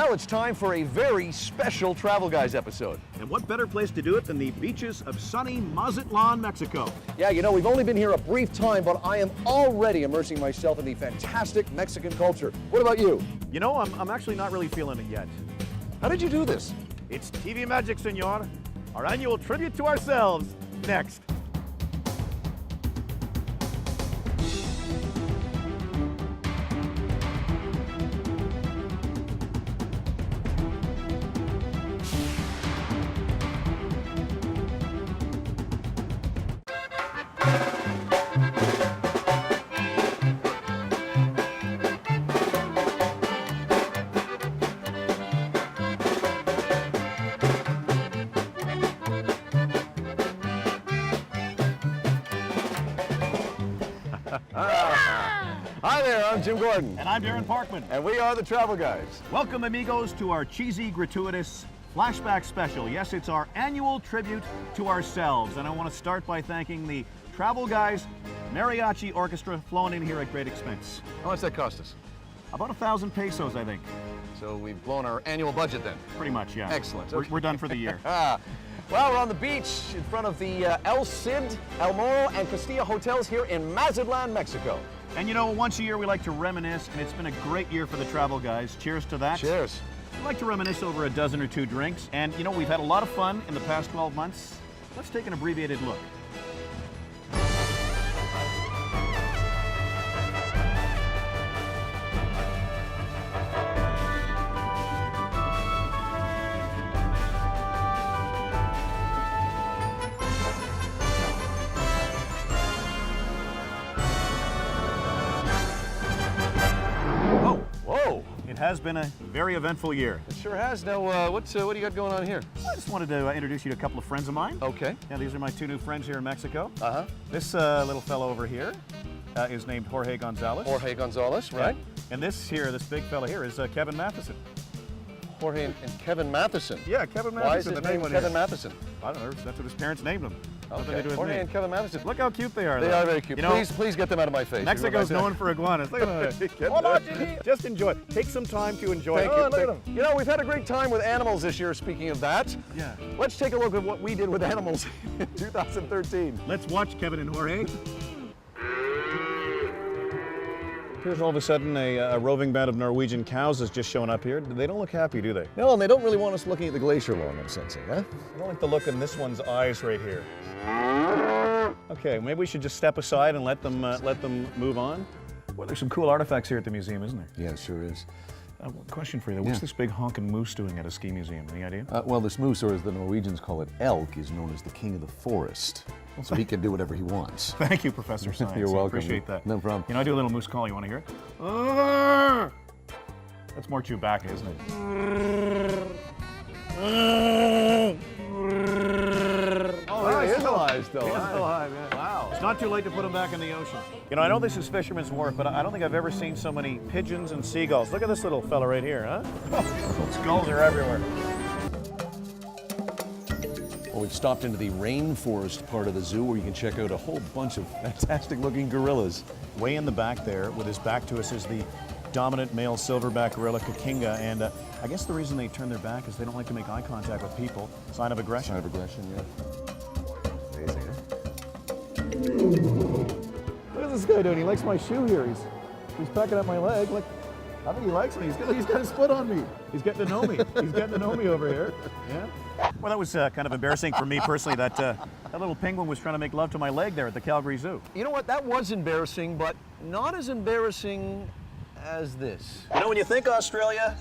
Well, it's time for a very special Travel Guys episode. And what better place to do it than the beaches of sunny Mazatlan, Mexico? Yeah, you know, we've only been here a brief time, but I am already immersing myself in the fantastic Mexican culture. What about you? You know, I'm actually not really feeling it yet. How did you do this? It's TV magic, senor. Our annual tribute to ourselves. Next. Hi there, I'm Jim Gordon. And I'm Darren Parkman. And we are the Travel Guys. Welcome, amigos, to our cheesy, gratuitous flashback special. Yes, it's our annual tribute to ourselves. And I want to start by thanking the Travel Guys Mariachi Orchestra flown in here at great expense. How much that cost us? About 1,000 pesos, I think. So we've blown our annual budget then. Pretty much, yeah. Excellent. We're done for the year. Well, we're on the beach in front of the El Cid, El Moro, and Castilla hotels here in Mazatlan, Mexico. And you know, once a year we like to reminisce, and it's been a great year for the Travel Guys. Cheers to that. Cheers. We like to reminisce over a dozen or two drinks, and you know, we've had a lot of fun in the past 12 months. Let's take an abbreviated look. It has been a very eventful year. It sure has. Now, what do you got going on here? I just wanted to introduce you to a couple of friends of mine. Okay. Yeah, these are my two new friends here in Mexico. Uh-huh. This little fellow over here is named Jorge Gonzalez. Jorge Gonzalez, right? Yeah. And this big fella here is Kevin Matheson. Jorge and Kevin Matheson. Yeah, Kevin Matheson. Why is his name Kevin Matheson? I don't know. That's what his parents named him. Nothing to Okay. do with Jorge me. and Kevin Matheson. Look how cute they are. They are very cute. You know, please get them out of my face. Mexico's known for iguanas. Look at that. Hold on, Jimmy. Just enjoy it. Take some time to enjoy it. Look at them. You know, we've had a great time with animals this year, speaking of that. Yeah. Let's take a look at what we did with animals in 2013. Let's watch Kevin and Jorge. Here's all of a sudden a roving band of Norwegian cows has just shown up here. They don't look happy, do they? No, and they don't really want us looking at the glacier lawn, I'm sensing, huh? I don't like the look in this one's eyes right here. Okay, maybe we should just step aside and let them move on. Well, there's some cool artifacts here at the museum, isn't there? Yeah, it sure is. Question for you, though. What's this big honking moose doing at a ski museum? Any idea? Well, this moose, or as the Norwegians call it, elk, is known as the king of the forest. So he can do whatever he wants. Thank you, Professor Science. You're welcome. I appreciate that. No problem. You know, I do a little moose call. You want to hear it? That's more Chewbacca, isn't it? Oh, he is alive still. He is still alive, yeah. Wow. It's not too late to put him back in the ocean. You know, I know this is Fisherman's Wharf, but I don't think I've ever seen so many pigeons and seagulls. Look at this little fella right here, huh? Skulls are everywhere. Well, we've stopped into the rainforest part of the zoo where you can check out a whole bunch of fantastic-looking gorillas. Way in the back there, with his back to us, is the dominant male silverback gorilla, Kakinga, and I guess the reason they turn their back is they don't like to make eye contact with people. Sign of aggression. Sign of aggression, yeah. Amazing, huh? Look at this guy doing. He likes my shoe here. He's pecking at my leg. Look, I think he likes me. He's got his foot on me. He's getting to know me. He's getting to know me over here. Yeah. Well, that was kind of embarrassing for me personally. That little penguin was trying to make love to my leg there at the Calgary Zoo. You know what? That was embarrassing, but not as embarrassing as this. You know, when you think Australia,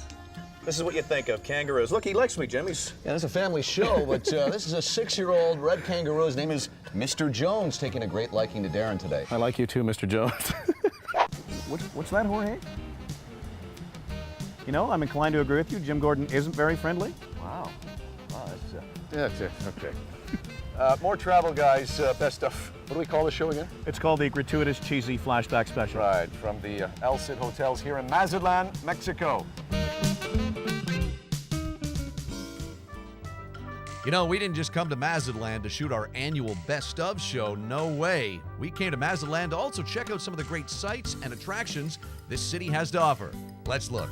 this is what you think of, kangaroos. Look, he likes me, Jim. Yeah, it's a family show, but this is a 6-year-old red kangaroo. His name is Mr. Jones, taking a great liking to Darren today. I like you too, Mr. Jones. What's that, Jorge? You know, I'm inclined to agree with you. Jim Gordon isn't very friendly. Wow. That's it. Okay. More Travel Guys, best of. What do we call the show again? It's called the Gratuitous Cheesy Flashback Special. Right, from the El Cid hotels here in Mazatlan, Mexico. You know, we didn't just come to Mazatlan to shoot our annual Best Of show. No way. We came to Mazatlan to also check out some of the great sights and attractions this city has to offer. Let's look.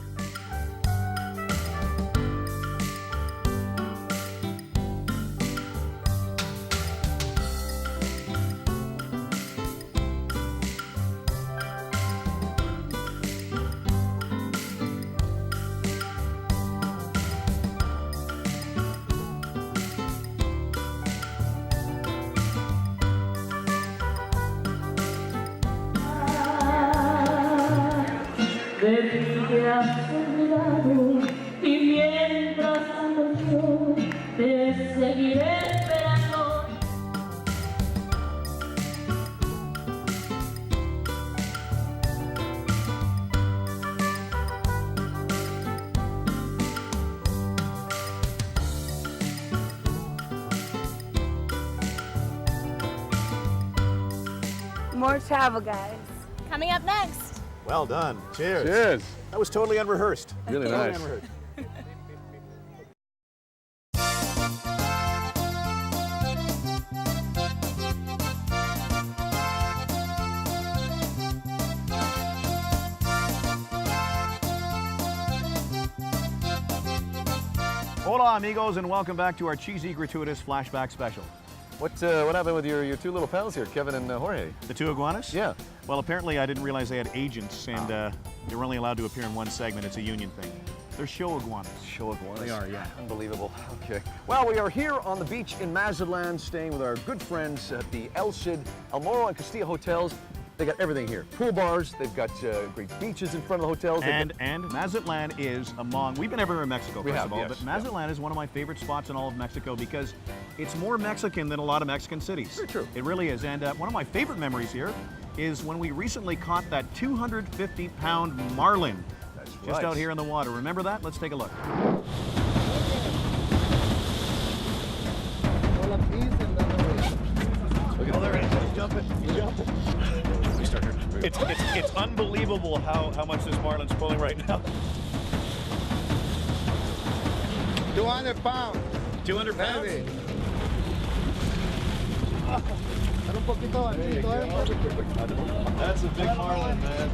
de ti te has olvidado y mientras tanto yo te seguiré esperando. More travel, guys. Coming up next. Well done. Cheers. Cheers. That was totally unrehearsed. Really Totally nice. unrehearsed. Hola, amigos, and welcome back to our cheesy, gratuitous flashback special. What happened with your two little pals here, Kevin and Jorge? The two iguanas? Yeah. Well, apparently I didn't realize they had agents, and they were only allowed to appear in one segment. It's a union thing. They're show iguanas. Show iguanas. They are, yeah. Unbelievable. Okay. Well, we are here on the beach in Mazatlan, staying with our good friends at the El Cid, El Moro, and Castilla hotels. They got everything here. Pool bars. They've got great beaches in front of the hotels. And Mazatlan is among, we've been everywhere in Mexico, We first have, of all, yes, but Mazatlan is one of my favorite spots in all of Mexico because it's more Mexican than a lot of Mexican cities. Very true. It really is. And one of my favorite memories here is when we recently caught that 250-pound marlin just right. out here in the water. Remember that? Let's take a look. Oh, there it is. He's jumping. He's jumping. It's unbelievable how much this marlin's pulling right now. 200 pounds. 200 pounds? Heavy. Un poquito bajito, That's a big marlin, man.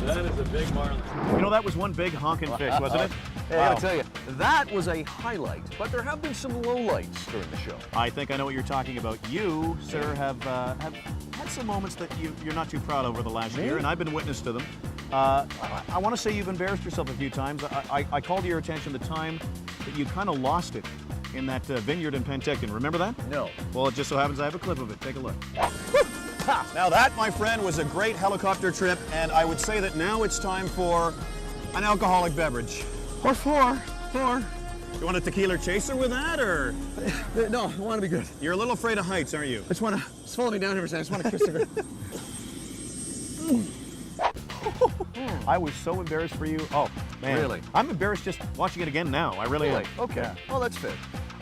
That is a big marlin. You know, that was one big honking fish, wasn't it? Hey, I gotta tell you, that was a highlight, but there have been some lowlights during the show. I think I know what you're talking about. You, sir, have had some moments that you're not too proud over the last year, and I've been witness to them. I want to say you've embarrassed yourself a few times. I called to your attention the time that you kind of lost it in that vineyard in Penticton. Remember that? No. Well, it just so happens I have a clip of it. Take a look. Now that, my friend, was a great helicopter trip, and I would say that now it's time for an alcoholic beverage. Or four. You want a tequila chaser with that, or? No, I want to be good. You're a little afraid of heights, aren't you? I just want to, just follow me down here for a second. I just want to kiss her. I was so embarrassed for you. Oh, man. Really? I'm embarrassed just watching it again now. I really am. Okay. Yeah. Well, that's fair.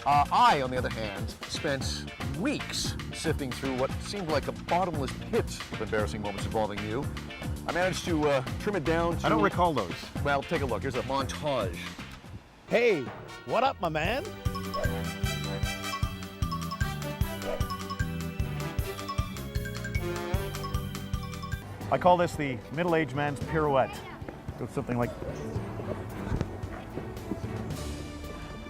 I, on the other hand, spent weeks sifting through what seemed like a bottomless pit of embarrassing moments involving you. I managed to trim it down to... I don't recall those. Well, take a look. Here's a montage. Hey, what up, my man? I call this the middle-aged man's pirouette. It's something like...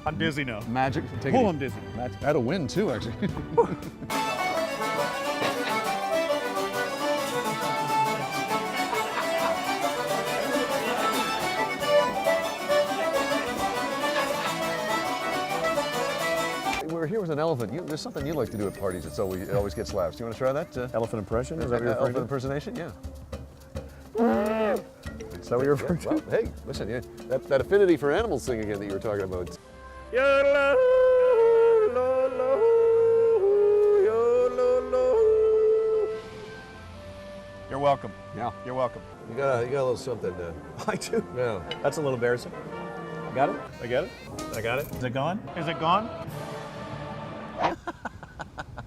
I'm dizzy now. Magic. Take Oh, I'm dizzy. I had a win, too, actually. We're here with an elephant. There's something you like to do at parties. It always gets laughs. Do you want to try that? Elephant impression? Is that what you're referring Elephant to? impersonation? Yeah. Is that what you're referring to? Well, hey, listen, yeah, that affinity for animals thing again that you were talking about. You're welcome. Yeah. You're welcome. You got a little something. I do. Yeah. That's a little embarrassing. I got it? I got it? I got it? Is it gone? Is it gone?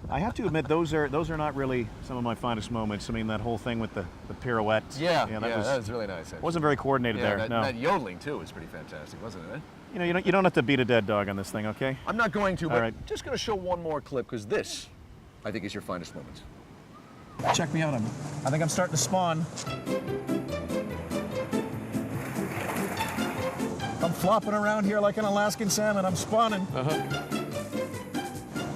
I have to admit, those are not really some of my finest moments. I mean, that whole thing with the pirouette. Yeah, that was really nice. Actually. wasn't very coordinated there. No. That yodeling too was pretty fantastic, wasn't it? You don't have to beat a dead dog on this thing, okay? I'm not going to, but All right. just going to show one more clip because this, I think, is your finest moment. Check me out. I think I'm starting to spawn. I'm flopping around here like an Alaskan salmon. I'm spawning.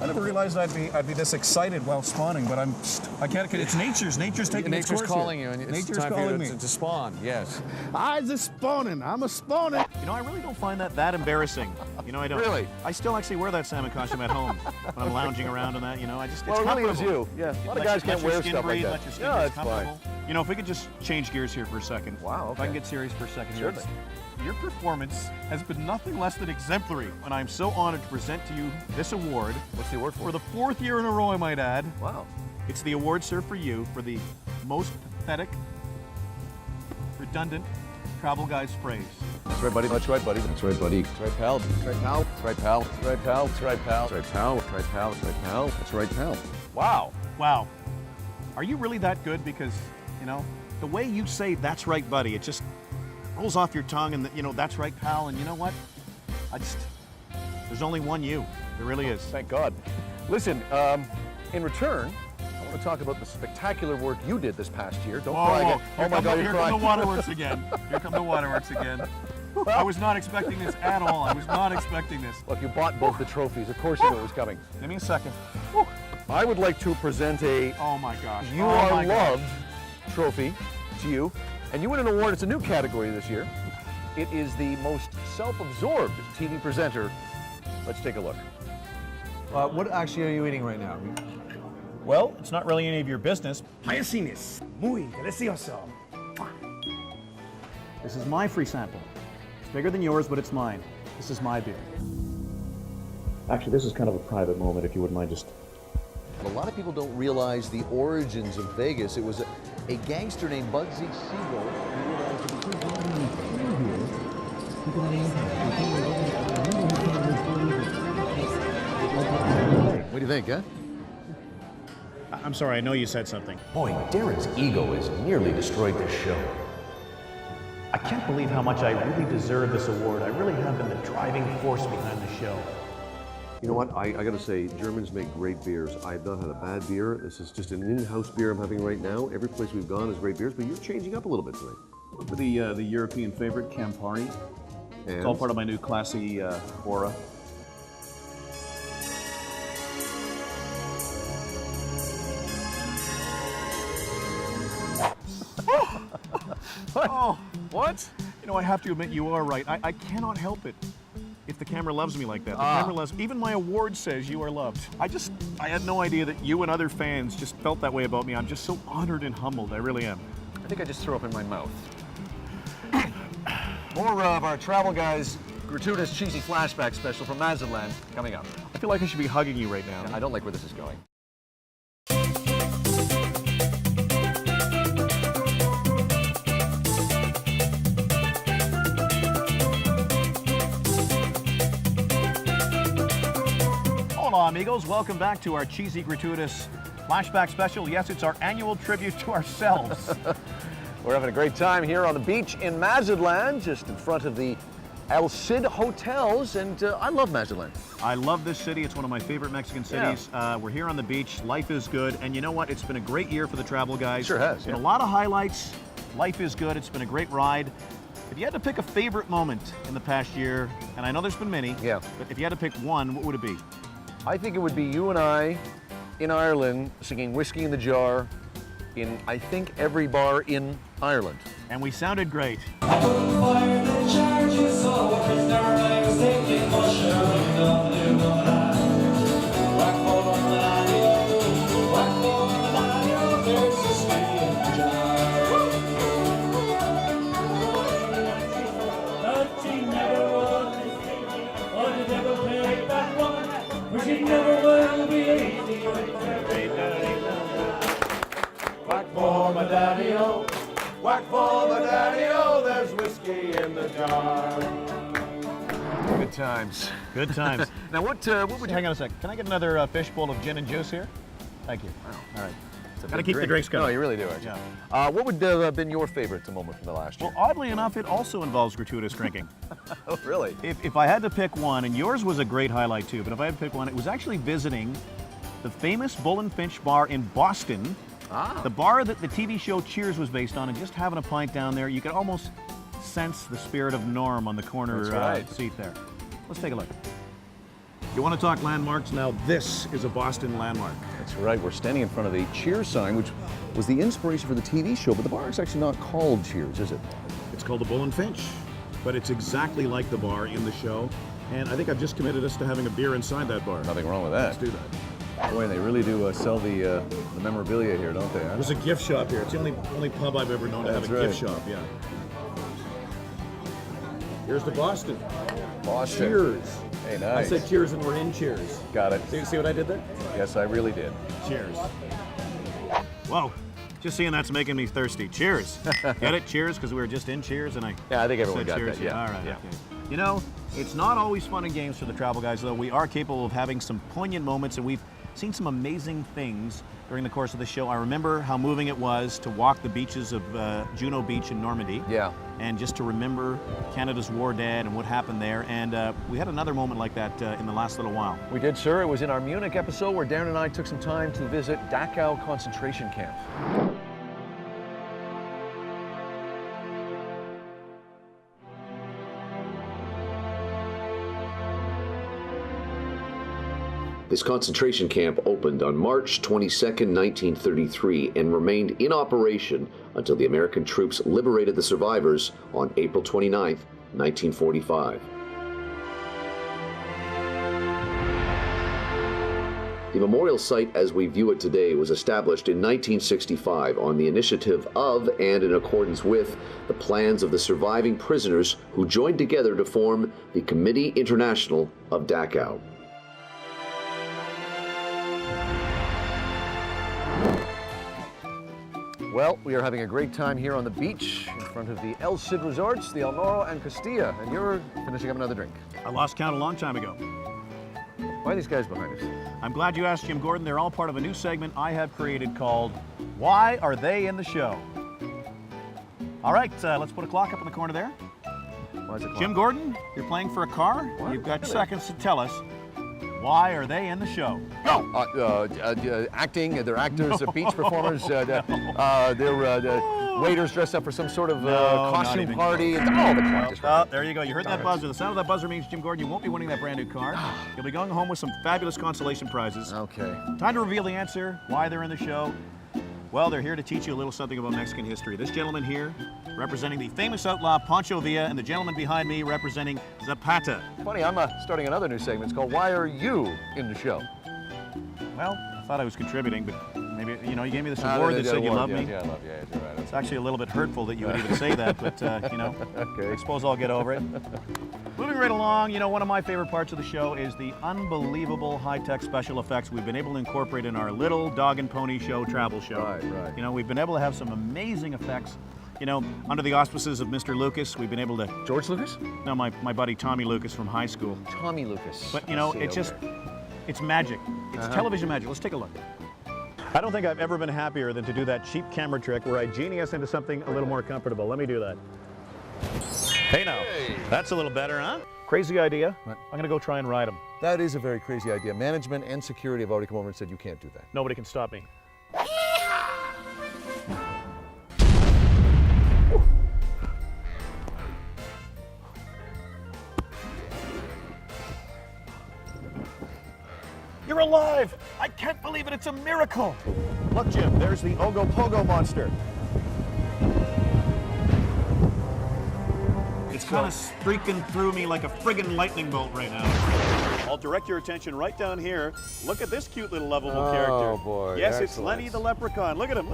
I never realized I'd be this excited while spawning, but I can't. It's nature's taking its course calling here. you, and it's Nature's time for calling you me. to spawn. Yes. I'm a spawning. I really don't find that embarrassing. I don't. Really? I still actually wear that salmon costume at home when I'm lounging around and that. I just. Well, it's it really was comfortable. you. Yeah. A lot of Let guys your can't wear skin stuff like breathe, that. Let your skin No, breathe. it's fine. Comfortable. You know, if we could just change gears here for a second. Wow, If I okay. can get serious for a second Sure here. thing. Your performance has been nothing less than exemplary, and I'm so honored to present to you this award. What's the award for? For the 4th year in a row, I might add. Wow. It's the award, sir, for you for the most pathetic, redundant travel guy's phrase. That's right, buddy. That's right, buddy. That's right, buddy. That's right, pal. That's right, pal. That's right, pal. That's right, pal. That's right, pal. That's right, pal. That's right, pal. That's right, pal. That's right, pal. Wow. Wow. Are you really that good? Because, you know, the way you say "that's right, buddy," it just rolls off your tongue, and you know, "that's right, pal." And you know what? There's only one you. There really is. Thank God. Listen, in return, I want to talk about the spectacular work you did this past year. Don't cry again. Here Oh my God, you're here come crying. the waterworks again. Here come the waterworks again. I was not expecting this at all. I was not expecting this. Look, you bought both the trophies. Of course you knew it was coming. Give me a second. I would like to present a Oh my gosh. You Oh Are my gosh. Loved trophy to you. And you win an award. It's a new category this year. It is the most self-absorbed TV presenter. Let's take a look. What actually are you eating right now? Well, it's not really any of your business. Hyacinthus, muy delicioso. This is my free sample. It's bigger than yours, but it's mine. This is my beer. Actually, this is kind of a private moment, if you wouldn't mind just... A lot of people don't realize the origins of Vegas. It was a gangster named Bugsy Siegel. What do you think, huh? I'm sorry, I know you said something. Boy, Darren's ego has nearly destroyed this show. I can't believe how much I really deserve this award. I really have been the driving force behind the show. You know what? I gotta say, Germans make great beers. I've not had a bad beer. This is just an in-house beer I'm having right now. Every place we've gone has great beers, but you're changing up a little bit tonight. The European favorite, Campari. And It's all part of my new classy aura. Oh, what? You know, I have to admit, you are right. I cannot help it. If the camera loves me like that, the camera loves. Even my award says you are loved. I had no idea that you and other fans just felt that way about me. I'm just so honored and humbled. I really am. I think I just threw up in my mouth. More of our Travel Guys gratuitous cheesy flashback special from Mazatlan coming up. I feel like I should be hugging you right now. I don't like where this is going. Hola, amigos. Welcome back to our cheesy gratuitous flashback special. Yes, it's our annual tribute to ourselves. We're having a great time here on the beach in Mazatlan, just in front of the El Cid Hotels, and I love Mazatlan. I love this city. It's one of my favorite Mexican cities. We're here on the beach. Life is good. And you know what? It's been a great year for the Travel Guys. Sure has, Been a lot of highlights. Life is good. It's been a great ride. If you had to pick a favorite moment in the past year, and I know there's been many, but if you had to pick one, what would it be? I think it would be you and I in Ireland singing Whiskey in the Jar in, I think, every bar in Ireland. And we sounded great. Whack for my daddy-o, whack for my daddy-o, there's whiskey in the jar. Good times. Good times. Now, what would you... Hang on a sec. Can I get another fishbowl of gin and juice here? Thank you. Wow. All right. It's a Gotta big keep the drink. drinks coming. No, you really do, actually. Yeah. What would have been your favorite moment from the last year? Well, oddly enough, it also involves gratuitous drinking. Oh, really? If I had to pick one, and yours was a great highlight too, but if I had to pick one, it was actually visiting the famous Bull and Finch bar in Boston. The bar that the TV show Cheers was based on, and just having a pint down there, you could almost sense the spirit of Norm on the corner seat there. Let's take a look. You want to talk landmarks? Now this is a Boston landmark. That's right. We're standing in front of a Cheers sign, which was the inspiration for the TV show, but the bar is actually not called Cheers, is it? It's called the Bull and Finch, but it's exactly like the bar in the show. And I think I've just committed us to having a beer inside that bar. Nothing wrong with that. Let's do that. Boy, they really do sell the memorabilia here, don't they? Huh? There's a gift shop here. It's the only pub I've ever known to have a gift shop, yeah. Here's the Boston. Boston. Cheers. Hey, nice. I said cheers and we're in cheers. Got it. See what I did there? Yes, I really did. Cheers. Whoa. Just seeing that's making me thirsty. Cheers. Get it? Cheers, because we were just in cheers and I Yeah, I think everyone said got cheers. that. Yeah. All right. Yeah. Okay. You know, it's not always fun and games for the travel guys, though. We are capable of having some poignant moments, and we've seen some amazing things during the course of the show. I remember how moving it was to walk the beaches of Juno Beach in Normandy. Yeah. And just to remember Canada's war dead and what happened there. And we had another moment like that in the last little while. We did, sir. It was in our Munich episode where Darren and I took some time to visit Dachau concentration camp. This concentration camp opened on March 22, 1933, and remained in operation until the American troops liberated the survivors on April 29, 1945. The memorial site as we view it today was established in 1965 on the initiative of and in accordance with the plans of the surviving prisoners who joined together to form the Committee International of Dachau. Well, we are having a great time here on the beach in front of the El Cid Resorts, the El Moro and Castilla, and you're finishing up another drink. I lost count a long time ago. Why are these guys behind us? I'm glad you asked, Jim Gordon. They're all part of a new segment I have created called Why Are They in the Show? All right, let's put a clock up in the corner there. Why is it Jim Gordon, you're playing for a car. What? You've got seconds to tell us, why are they in the show? Go! Acting, they're actors, beach performers, they're waiters dressed up for some sort of costume party. The clock just went. There you go. You heard that buzzer. The sound of that buzzer means, Jim Gordon, you won't be winning that brand new car. You'll be going home with some fabulous consolation prizes. Okay. Time to reveal the answer, why they're in the show. Well, they're here to teach you a little something about Mexican history. This gentleman here, representing the famous outlaw Pancho Villa, and the gentleman behind me representing Zapata. Funny, I'm starting another new segment. It's called Why Are You in the Show? Well, I thought I was contributing, but maybe, you know, you gave me this award that said you love me. Yeah, I love you. Yeah, you're right. It's actually a little bit hurtful that you would even say that, but, you know, Okay. I suppose I'll get over it. Moving right along, you know, one of my favorite parts of the show is the unbelievable high-tech special effects we've been able to incorporate in our little dog and pony show, travel show. Right. You know, we've been able to have some amazing effects. You know, under the auspices of Mr. Lucas, we've been able to... George Lucas? No, my buddy Tommy Lucas from high school. Tommy Lucas. But, you know, I see it's over just, there. it's magic. It's television magic. Let's take a look. I don't think I've ever been happier than to do that cheap camera trick where I genie us into something a little more comfortable. Let me do that. Hey now, that's a little better, huh? Crazy idea. What? I'm gonna go try and ride them. That is a very crazy idea. Management and security have already come over and said you can't do that. Nobody can stop me. You're alive! I can't believe it, it's a miracle! Look, Jim, there's the Ogopogo monster. It's kind of streaking through me like a friggin' lightning bolt right now. I'll direct your attention right down here. Look at this cute little lovable character. Oh, boy. Yes, it's Excellent. Lenny the leprechaun. Look at him.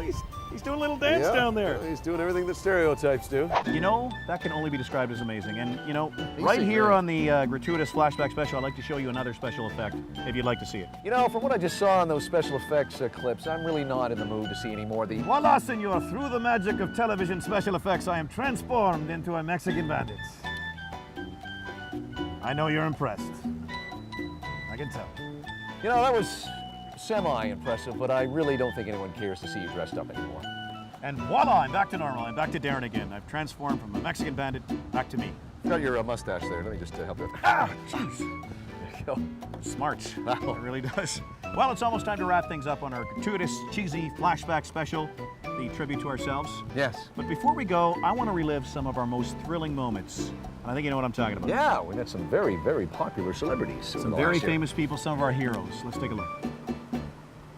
He's doing a little dance down there. He's doing everything that stereotypes do. You know, that can only be described as amazing. And, you know, He's right a here great- on the gratuitous flashback special, I'd like to show you another special effect, if you'd like to see it. You know, from what I just saw in those special effects clips, I'm really not in the mood to see any more of the... Voila, senor. Through the magic of television special effects, I am transformed into a Mexican bandit. I know you're impressed. I can tell. You know, that was semi-impressive, but I really don't think anyone cares to see you dressed up anymore. And voila, I'm back to normal. I'm back to Darren again. I've transformed from a Mexican bandit back to me. Got your mustache there. Let me just help you. Ah, jeez. There you go. Smart. Wow. It really does. Well, it's almost time to wrap things up on our gratuitous, cheesy flashback special, the tribute to ourselves. Yes. But before we go, I want to relive some of our most thrilling moments. And I think you know what I'm talking about. Yeah, we got some very, very popular celebrities. Some very famous people, some of our heroes. Let's take a look.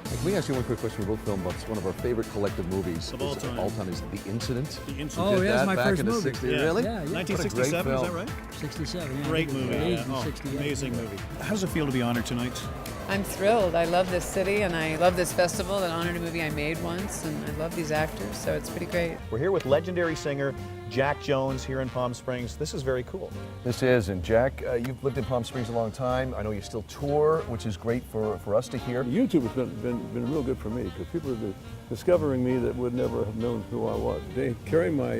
Can we ask you one quick question? We're both film buffs. One of our favorite collective movies Of all time. is The Incident. The Incident. You did yeah, that it's my back first in the movie. 60s. Yeah. Really? Yeah, yeah. 1967, is that film. right? 67. Yeah, Great I think it was movie. released Yeah. in Oh, 68. amazing movie. How does it feel to be honored tonight? I'm thrilled. I love this city and I love this festival that honored a movie I made once, and I love these actors, so it's pretty great. We're here with legendary singer Jack Jones here in Palm Springs. This is very cool. This is, and Jack, you've lived in Palm Springs a long time. I know you still tour, which is great for us to hear. YouTube has been real good for me because people are discovering me that would never have known who I was. They carry my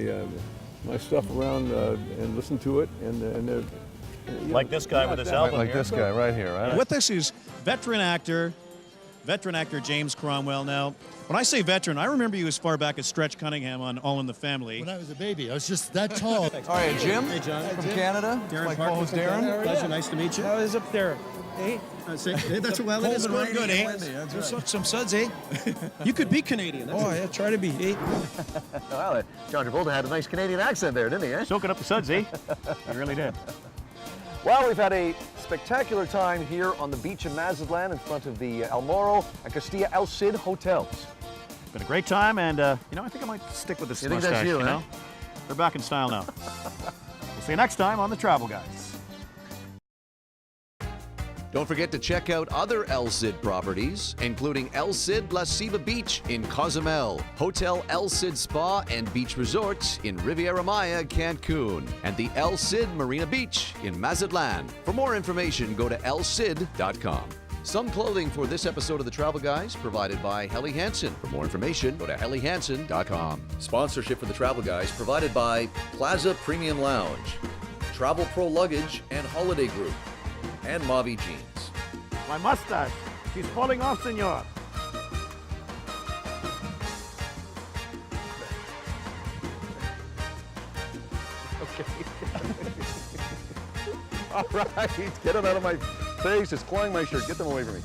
stuff around and listen to it, and like this guy with his album Like here. this guy right here, right? With us is veteran actor James Cromwell. Now, when I say veteran, I remember you as far back as Stretch Cunningham on All in the Family. When I was a baby, I was just that tall. All right, Jim. Hey, John. From Canada. Darren Like Parker co-host from Darren. Canada. Pleasure, nice to meet you. I was up there. Hey. That's well, that is good, good, eh? There's some suds, eh? You could be Canadian. Oh, yeah, try to be, eh? Well, John Travolta had a nice Canadian accent there, didn't he? Eh? Soaking up the suds, eh? He really did. Well, we've had a spectacular time here on the beach in Mazatlan in front of the El Morro and Castilla El Cid hotels. Been a great time, and I think I might stick with this You think mustache. that's you, eh? know? They're back in style now. We'll see you next time on The Travel Guys. Don't forget to check out other El Cid properties, including El Cid La Ceiba Beach in Cozumel, Hotel El Cid Spa and Beach Resorts in Riviera Maya, Cancun, and the El Cid Marina Beach in Mazatlan. For more information, go to elcid.com. Some clothing for this episode of The Travel Guys provided by Helly Hansen. For more information, go to hellyhansen.com. Sponsorship for The Travel Guys provided by Plaza Premium Lounge, Travel Pro Luggage and Holiday Group, and Mavi Jeans. My mustache. She's falling off, senor. Okay. All right, get them out of my face. It's clawing my shirt. Get them away from me.